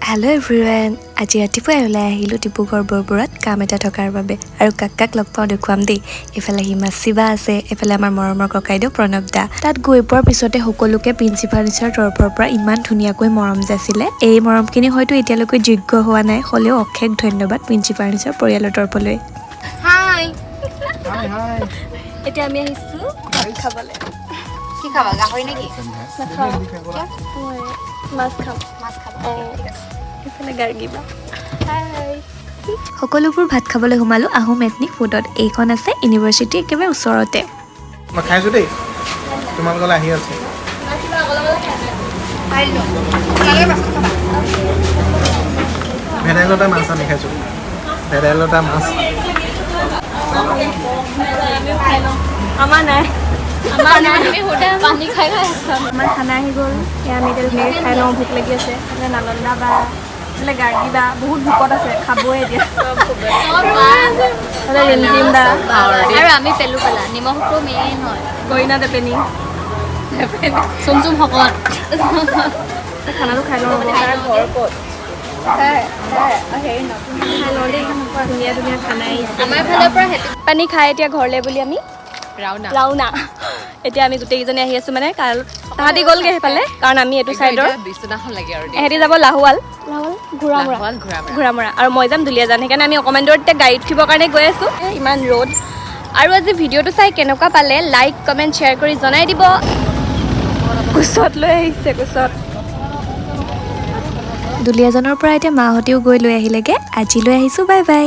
Hello everyone, আজি ৰাতিপুৱাই ওলাই আহিলোঁ ডিব্ৰুগড় বৰবৰুৱাত কাম এটা থকাৰ বাবে আৰু কাক লগ পাওঁ দেখুৱাম দেই। এফালে হিমাশ্ৰী বা আছে, এফালে আমাৰ মৰমৰ ককাইদেউ প্ৰণৱ দা। তাত গৈ পোৱাৰ পিছতে সকলোকে প্ৰিন্সিপালৰ তৰফৰ পৰা ইমান ধুনীয়াকৈ মৰম যাচিলে। এই মৰমখিনি হয়তো এতিয়ালৈকে যোগ্য হোৱা নাই, হ'লেও অশেষ ধন্যবাদ প্ৰিন্সিপালৰ পৰিয়ালৰ তৰফলৈ। হাই হাই এতিয়া আমি আহিছোঁ ভাত খাবলৈ। কি খাবা গাহৰি নেকি মাছ খাম। মাছ খাবা ঠিক আছে এইফালে গাৰ্গিবা। সকলোবোৰ ভাত খাবলৈ সোমালোঁ আহোম এথনিক ফুডত। এইখন আছে ইউনিভাৰ্চিটিৰ একেবাৰে ওচৰতে। মই খাইছোঁ দেই, তোমালোকলৈ আহি আছে। ভেদাইলতা মাছ আমি খাইছোঁ, ভেদাইলতা মাছ। আমাৰ নাই, পানী খাই আমাৰ খানা আহি গ'ল। এয়া আমি এতিয়া ধুনীয়াকৈ খাই লওঁ, ভোক লাগি আছে। এইফালে নালন্দা বা এইফালে গাৰ্গী বা বহুত ভোকত আছে, খাবই এতিয়া। ৰিমজিম বা আৰু আমি পেলু পেলা নিমখটো মেইন হয় গইনা দেপেনি চুম চুম শকত খানাটো খাই লওঁ। ঘৰ ক'ত খাই লওঁ দেই, ধুনীয়া ধুনীয়া খানা আহিছে। আমাৰ ফালৰ পৰা পানী খাই এতিয়া ঘৰলৈ বুলি আমি ৰাওনা এতিয়া আমি গোটেইকেইজনী আহি আছোঁ মানে তাহাঁতি গ'লগৈ সেইফালে, কাৰণ আমি এইটো চাইডৰ এহেঁতি যাব লাহোৱাল ঘোঁৰামৰা আৰু মই যাম দুলীয়াজান। সেইকাৰণে আমি অকণমান দূৰত এতিয়া গাড়ীত উঠিবৰ কাৰণে গৈ আছোঁ। ইমান ৰ'দ। আৰু আজি ভিডিঅ'টো চাই কেনেকুৱা পালে লাইক কমেণ্ট শ্বেয়াৰ কৰি জনাই দিব। কোচত লৈ আহিছে কোচত। দুলীয়াজানৰ পৰা এতিয়া মাহঁতেও গৈ লৈ আহিলেগৈ। আজিলৈ আহিছোঁ, বাই বাই।